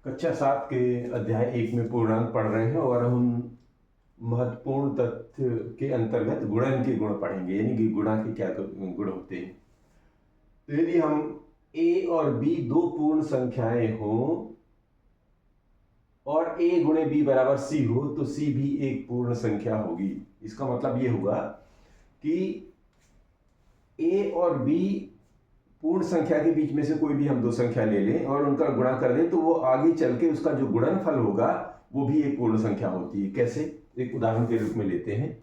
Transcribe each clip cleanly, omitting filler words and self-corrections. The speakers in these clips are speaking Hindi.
कक्षा 7 के अध्याय 1 में पूर्णांक पढ़ रहे हैं और हम महत्वपूर्ण तथ्य के अंतर्गत गुणन के गुण पढ़ेंगे, यानी कि गुणा के क्या गुण होते हैं। तो यदि हम a और b दो पूर्ण संख्याएं हो और a गुणे b बराबर c हो तो c भी एक पूर्ण संख्या होगी। इसका मतलब ये हुआ कि a और b पूर्ण संख्या के बीच में से कोई भी हम दो संख्या ले लें और उनका गुणा कर दें तो वो आगे चल के उसका जो गुणनफल होगा वो भी एक पूर्ण संख्या होती है। कैसे? एक उदाहरण के रूप में लेते हैं,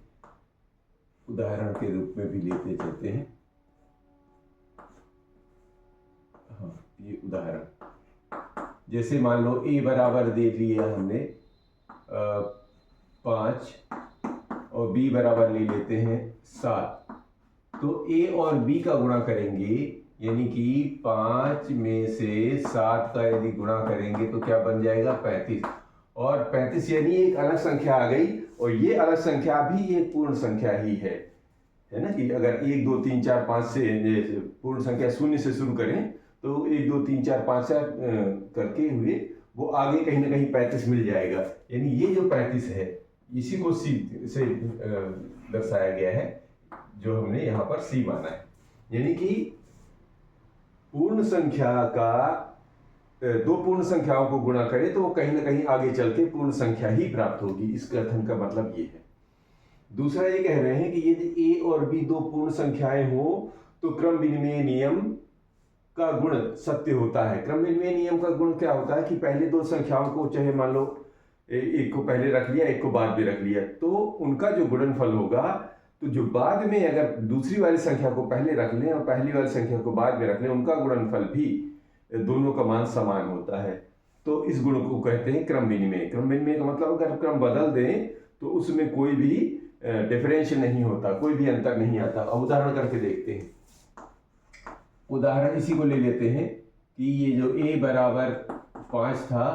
उदाहरण के रूप में भी लेते चलते हैं। हाँ, ये उदाहरण जैसे मान लो a बराबर दे लिया हमने 5 और b बराबर ले लेते हैं 7। तो a और b का गुणा करेंगे, यानी कि 5 में से 7 का यदि गुणा करेंगे तो क्या बन जाएगा 35। और 35 यानी एक अलग संख्या आ गई और ये अलग संख्या भी एक पूर्ण संख्या ही है ना। कि अगर 1 2 3 4 5 से पूर्ण संख्या शून्य से शुरू करें तो 1 2 3 4 5 से करके हुए वो आगे कहीं ना कहीं 35 मिल जाएगा। यानी ये जो 35 है इसी को सी से दर्शाया गया है, जो हमने यहाँ पर सी माना है। यानी कि पूर्ण संख्या का दो पूर्ण संख्याओं को गुणा करें तो वो कहीं ना कहीं आगे चल के पूर्ण संख्या ही प्राप्त होगी। इस कथन का मतलब ये है। दूसरा ये कह रहे हैं कि यदि a और b दो पूर्ण संख्याएं हो तो क्रम विनिमय नियम का गुण सत्य होता है। क्रम विनिमय नियम का गुण क्या होता है कि पहले दो संख्याओं को, चाहे मान लो एक को पहले रख लिया एक को बाद में रख लिया, तो उनका जो गुणनफल होगा, तो जो बाद में अगर दूसरी वाली संख्या को पहले रख लें और पहली वाली संख्या को बाद में रख लें, उनका गुणनफल भी दोनों का मान समान होता है। तो इस गुण को कहते हैं क्रम विनिमय। क्रम विनिमय का मतलब अगर क्रम बदल दें तो उसमें कोई भी डिफरेंस नहीं होता, कोई भी अंतर नहीं आता। अब उदाहरण करके देखते हैं। उदाहरण इसी को ले लेते हैं कि ये जो a बराबर 5 था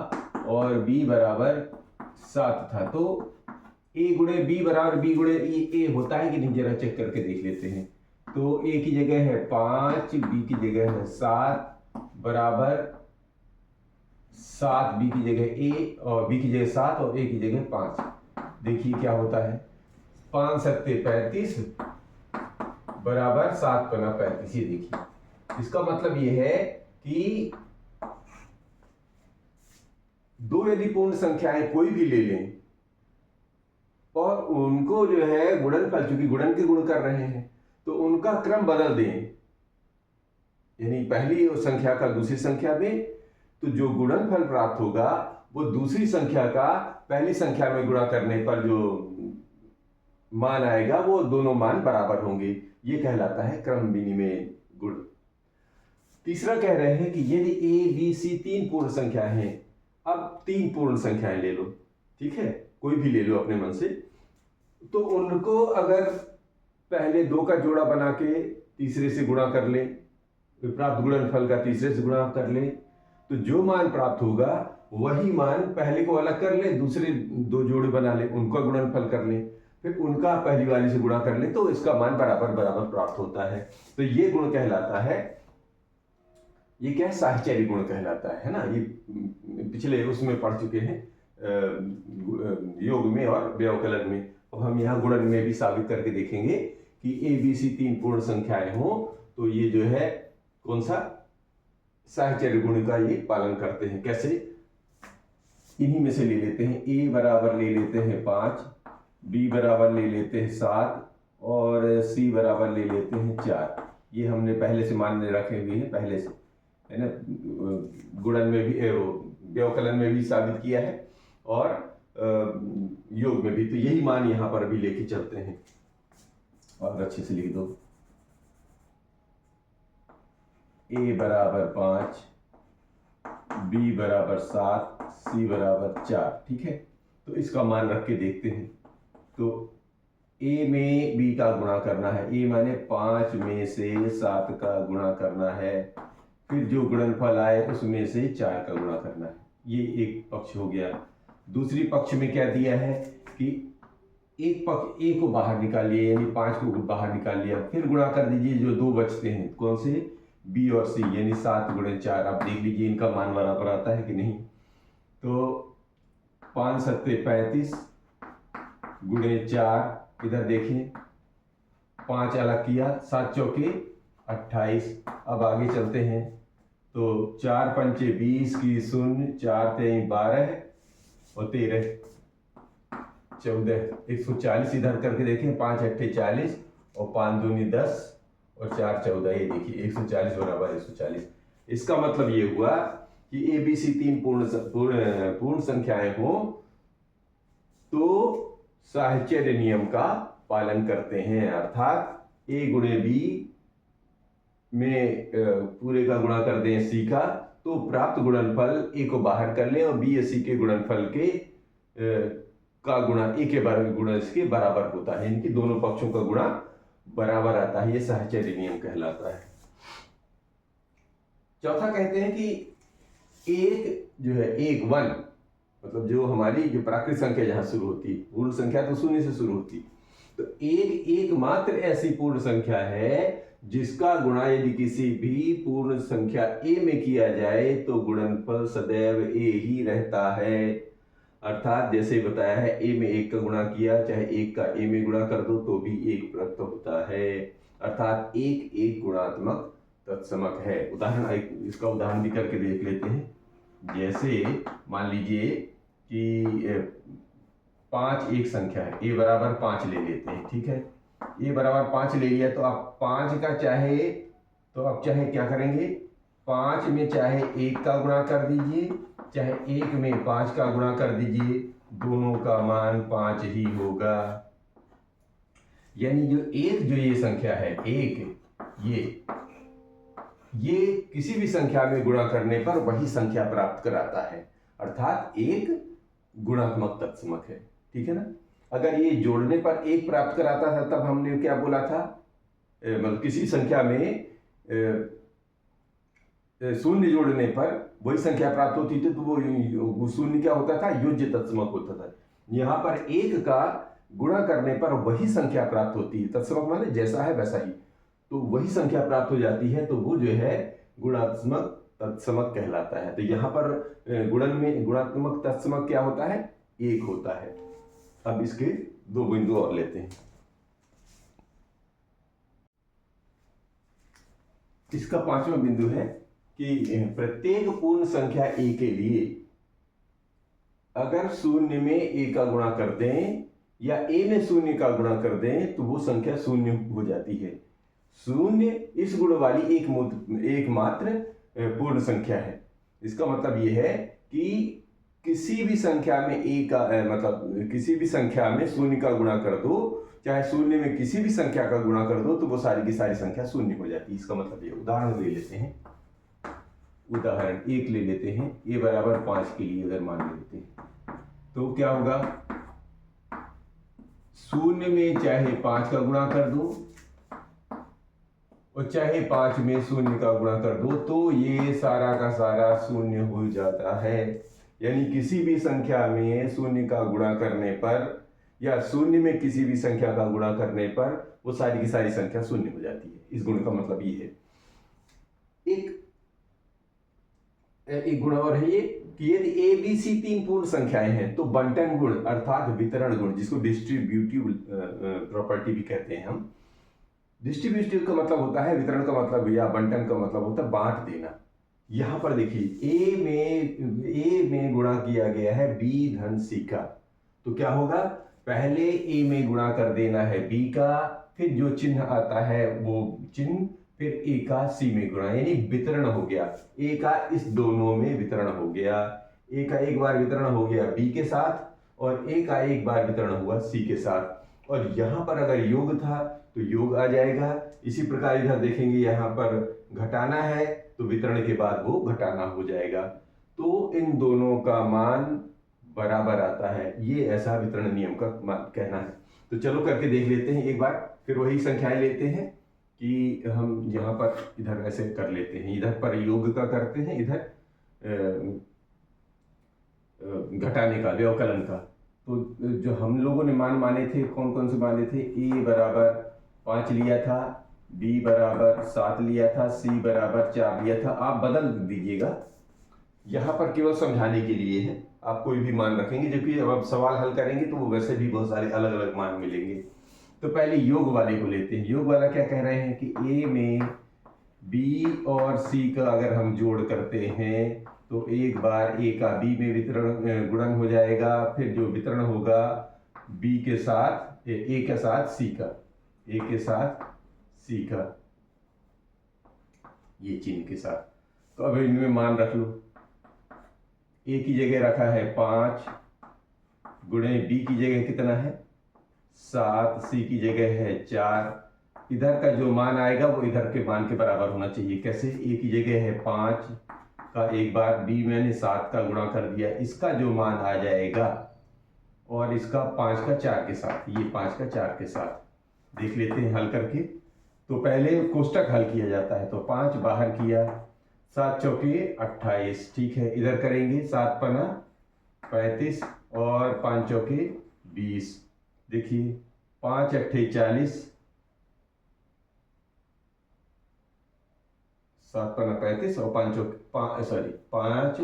और b बराबर 7 था, तो a गुणे b बराबर b गुणे a होता है कि नहीं, जरा चेक करके देख लेते हैं। तो a की जगह है 5, b की जगह है 7 बराबर 7, b की जगह a और b की जगह 7 और a की जगह 5। देखिए क्या होता है, 5 सत्ते 35 बराबर 7 पना 35। ये देखिए, इसका मतलब ये है कि दो यदि पूर्ण संख्याएं कोई भी ले लें और उनको जो है गुणनफल, चूंकि गुणन के गुण कर रहे हैं तो उनका क्रम बदल दें, यानी पहली संख्या का दूसरी संख्या में, तो जो गुणनफल प्राप्त होगा वो दूसरी संख्या का पहली संख्या में गुणा करने पर जो मान आएगा वो दोनों मान बराबर होंगे। ये कहलाता है क्रम विनिमय गुण। तीसरा कह रहे हैं कि यदि a b c तीन पूर्ण संख्याएं हैं, अब तीन पूर्ण संख्याएं ले लो, ठीक है, कोई भी ले लो अपने मन से, तो उनको अगर पहले दो का जोड़ा बना के तीसरे से गुणा कर ले, प्राप्त गुणनफल का तीसरे से गुणा कर ले, तो जो मान प्राप्त होगा वही मान पहले को अलग कर ले, दूसरे दो जोड़े बना ले, उनका गुणनफल कर ले, फिर उनका पहली वाली से गुणा कर ले, तो इसका मान बराबर बराबर प्राप्त होता है। तो ये गुण कहलाता है, ये क्या साहचर्य गुण कहलाता है ना। ये पिछले उसमें पढ़ चुके हैं, योग में और व्यवकलन में। अब हम यहाँ गुणन में भी साबित करके देखेंगे कि a b c तीन पूर्ण संख्याएं हो तो ये जो है कौन सा साहचर्य गुण का ये पालन करते हैं। कैसे? इन्हीं में से ले लेते हैं। a बराबर ले लेते हैं 5, b बराबर ले लेते हैं 7 और c बराबर ले लेते हैं 4। ये हमने पहले से मान रखे हुए हैं, पहले से, है ना। गुणन में भी, व्यवकलन में भी साबित किया है और योग में भी। तो यही मान यहाँ पर भी लेके चलते हैं और अच्छे से लिख दो। a बराबर 5, b बराबर 7, c बराबर 4, ठीक है। तो इसका मान रख के देखते हैं। तो a में b का गुणा करना है, a माने 5 में से 7 का गुणा करना है, फिर जो गुणनफल आए उसमें से 4 का गुणा करना है। ये एक पक्ष हो गया। दूसरी पक्ष में क्या दिया है कि एक पक्ष a को बाहर निकालिए, यानी 5 को बाहर निकाल लिया, फिर गुणा कर दीजिए जो दो बचते हैं, कौन से, b और c, यानी 7 गुणे 4। आप देख लीजिए इनका मान बराबर आता है कि नहीं। तो 5 सत्ते 35 गुणे 4, इधर देखिए 5 अलग किया, 7 चौके 28। अब आगे चलते हैं तो 4 पंचे 20 की 0, 4 तेईं 12 और 13 14, 140 इधर करके देखें, 5 अट्ठे 40 और 5 दूनी 10 और 4 14, ये देखिए 140 बराबर 140। इसका मतलब ये हुआ कि ABC 3 पूर्ण संख्याएं हो तो साहचर्य नियम का पालन करते हैं, अर्थात A गुणे B में पूरे का गुणा कर दें C का, तो प्राप्त गुणनफल A को बाहर कर लें और B या C के गुणनफल के का गुणा A के गुणा इसके बराबर होता है, यानी कि दोनों पक्षों का गुणा बराबर आता है। ये साहचर्य नियम कहलाता है। चौथा कहते हैं कि एक जो है एक 1, मतलब जो हमारी जो प्राकृत संख्या जहां शुरू होती, पूर्ण संख्या तो शून्य से शुरू होती, तो एकमात्र ऐसी पूर्ण संख्या है जिसका गुणा यदि किसी भी पूर्ण संख्या A में किया जाए तो गुणनफल सदैव A ही रहता है। अर्थात जैसे बताया है, A में 1 का गुणा किया, चाहे 1 का A में गुणा कर दो तो भी 1 प्राप्त होता है। अर्थात एक गुणात्मक तत्समक है। इसका उदाहरण भी करके देख लेते हैं। जैसे मान लीजिए कि 5 एक संख्या है, A बराबर 5 ले लेते हैं, ठीक है। A बराबर 5 ले लिया तो आप 5 का चाहे क्या करेंगे, 5 में चाहे 1 का गुणा कर दीजिए, चाहे 1 में 5 का गुणा कर दीजिए, दोनों का मान 5 ही होगा। यानी जो ये संख्या है एक, ये किसी भी संख्या में गुणा करने पर वही संख्या प्राप्त कराता है, अर्थात एक गुणात्मक तत्समक है, ठीक है ना। अगर ये जोड़ने पर 1 प्राप्त कराता था तब हमने क्या बोला था, मतलब किसी संख्या में शून्य जोड़ने पर वही संख्या प्राप्त होती थी तो वो शून्य क्या होता था, योज्य तत्समक होता था। यहाँ पर 1 का गुणा करने पर वही संख्या प्राप्त होती है, तत्समक माने जैसा है वैसा ही, तो वही संख्या प्राप्त हो जाती है, तो वो जो है गुणात्मक तत्समक कहलाता है। तो यहाँ पर गुणन में गुणात्मक तत्समक क्या होता है, 1 होता है। अब इसके 2 बिंदु और लेते हैं। इसका 5वां बिंदु है कि प्रत्येक पूर्ण संख्या A के लिए अगर शून्य में A का गुणा कर दें या A में शून्य का गुणा कर दें तो वो संख्या शून्य हो जाती है। शून्य इस गुण वाली एकमात्र पूर्ण संख्या है। इसका मतलब ये है कि किसी भी संख्या में किसी भी संख्या में शून्य का गुणा कर दो, चाहे शून्य में किसी भी संख्या का गुणा कर दो, तो वो सारी की सारी संख्या शून्य हो जाती है। इसका मतलब ये उदाहरण ले लेते हैं, उदाहरण 1 ले लेते हैं। A बराबर 5 के लिए अगर मान लेते हैं तो क्या होगा, शून्य में चाहे 5 का गुणा कर दो और चाहे 5 में शून्य का गुणा कर दो, तो ये सारा का सारा शून्य हो जाता है। यानी किसी भी संख्या में शून्य का गुणा करने पर या शून्य में किसी भी संख्या का गुणा करने पर वो सारी की सारी संख्या शून्य हो जाती है। इस गुण का मतलब ये है। एक गुण और है ये कि यदि ABC 3 पूर्ण संख्याएं हैं तो बंटन गुण अर्थात वितरण गुण, जिसको डिस्ट्रीब्यूटिव प्रॉपर्टी भी कहते हैं हम। डिस्ट्रीब्यूटिव का मतलब होता है वितरण का मतलब, या बंटन का मतलब होता है बांट देना। यहां पर देखिए A में गुणा किया गया है B धन C का, तो क्या होगा, पहले A में गुणा कर देना है B का, फिर जो चिन्ह आता है वो चिन्ह, फिर A का C में गुणा, यानी वितरण हो गया। A का इस दोनों में वितरण हो गया। A का एक बार वितरण हो गया B के साथ और A का एक बार वितरण हुआ C के साथ। और यहाँ पर अगर योग था तो योग आ जाएगा। इसी प्रकार इधर देखेंगे, यहाँ पर घटाना है तो वितरण के बाद वो घटाना हो जाएगा, तो इन दोनों का मान बराबर आता है। ये ऐसा वितरण नियम का कहना है। तो चलो करके देख लेते हैं एक बार, फिर वही संख्याएं लेते हैं कि हम यहाँ पर इधर ऐसे कर लेते हैं, इधर पर योग का करते हैं, इधर घटाने का, व्यवकलन का। तो जो हम लोगों ने माने थे, कौन कौन से माने थे, A बराबर 5 लिया था, B बराबर 7 लिया था, C बराबर 4 लिया था। आप बदल दीजिएगा, यहाँ पर केवल समझाने के लिए है, आप कोई भी मान रखेंगे, जबकि जब आप सवाल हल करेंगे तो वो वैसे भी बहुत सारे अलग अलग मान मिलेंगे। तो पहले योग वाले को लेते हैं। योग वाला क्या कह रहे हैं कि ए में बी और सी का अगर हम जोड़ करते हैं तो एक बार ए का बी में वितरण गुणन हो जाएगा, फिर जो वितरण होगा बी के साथ ए के साथ सी का, ए के साथ सी का, ये चिन्ह के साथ। तो अब इनमें मान रख लो, ए की जगह रखा है 5 गुणे बी की जगह कितना है 7, सी की जगह है 4। इधर का जो मान आएगा वो इधर के मान के बराबर होना चाहिए। कैसे? ए की जगह है 5 का एक बार बी मैंने 7 का गुणा कर दिया, इसका जो मान आ जाएगा और इसका 5 का 4 के साथ, ये 5 का 4 के साथ देख लेते हैं हल करके। तो पहले कोष्टक हल किया जाता है, तो 5 बाहर किया, 7 चौके 28, ठीक है। इधर करेंगे 7 पना 35 और 5 चौके 20। देखिए 5 अट्ठे 40, 7 पना 35 और 5 चौके 5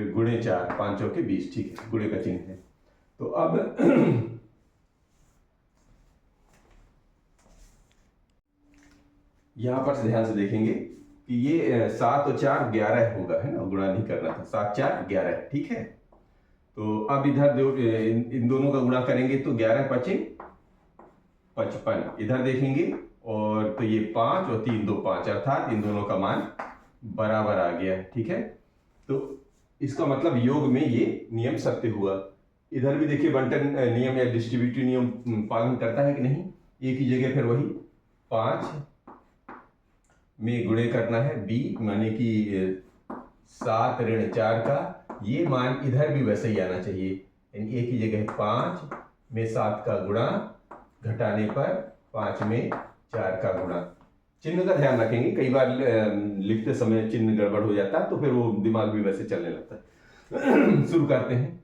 गुणे 4, 5 चौके 20, ठीक है, गुणे का चिन्ह है। तो अब यहां पर ध्यान से देखेंगे कि ये 7 और 4 11 होगा, है ना, गुणा नहीं करना था, 7 4 11, ठीक है। तो अब इधर इन दोनों का गुणा करेंगे तो 11 पचे 55, इधर देखेंगे और तो ये 5 और 3 2 5, अर्थात इन दोनों का मान बराबर आ गया, ठीक है। तो इसका मतलब योग में ये नियम सत्य हुआ। इधर भी देखिए बंटन नियम या डिस्ट्रीब्यूटिव नियम पालन करता है कि नहीं। ए की जगह फिर वही 5 में गुणे करना है बी, माने कि 7 ऋण 4 का, ये मान इधर भी वैसे ही आना चाहिए। यानी ए की जगह 5 में 7 का गुणा, घटाने पर 5 में 4 का गुणा। चिन्ह का ध्यान रखेंगे, कई बार लिखते समय चिन्ह गड़बड़ हो जाता है तो फिर वो दिमाग भी वैसे चलने लगता है। शुरू करते हैं।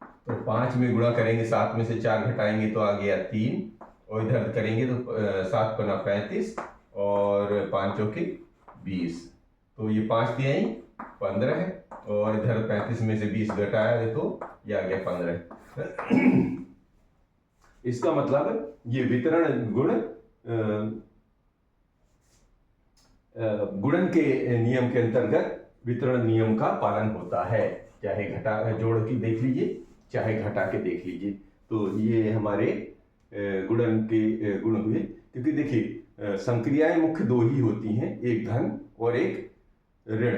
तो 5 में गुणा करेंगे, 7 में से 4 घटाएंगे तो आ गया 3, और इधर करेंगे तो 7 पना 35 और 5 चौके 20। तो ये 5 तिहाई 15 है, और इधर 35 में से 20 घटाया तो ये आ गया 15। इसका मतलब ये वितरण गुणन के नियम के अंतर्गत वितरण नियम का पालन होता है, चाहे घटा जोड़ के देख लीजिए चाहे घटा के देख लीजिए। तो ये हमारे गुणन के गुण हुए। क्योंकि देखिए संक्रियाएं मुख्य 2 ही होती हैं, एक धन और एक ऋण।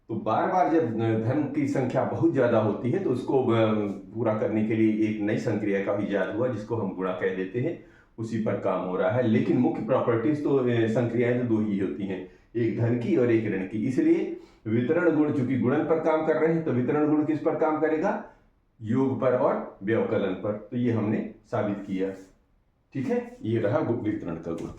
तो बार बार जब धन की संख्या बहुत ज्यादा होती है तो उसको पूरा करने के लिए एक नई संक्रिया का इजाद हुआ जिसको हम गुणा कह देते हैं, उसी पर काम हो रहा है। लेकिन मुख्य प्रॉपर्टीज तो संक्रियाएं तो 2 ही होती हैं, एक धन की और एक ऋण की। इसलिए वितरण गुण चूंकि गुणन पर काम कर रहे हैं तो वितरण गुण किस पर काम करेगा? योग पर और व्यवकलन पर। तो ये हमने साबित किया, ठीक है। ये रहा वितरण का गुण।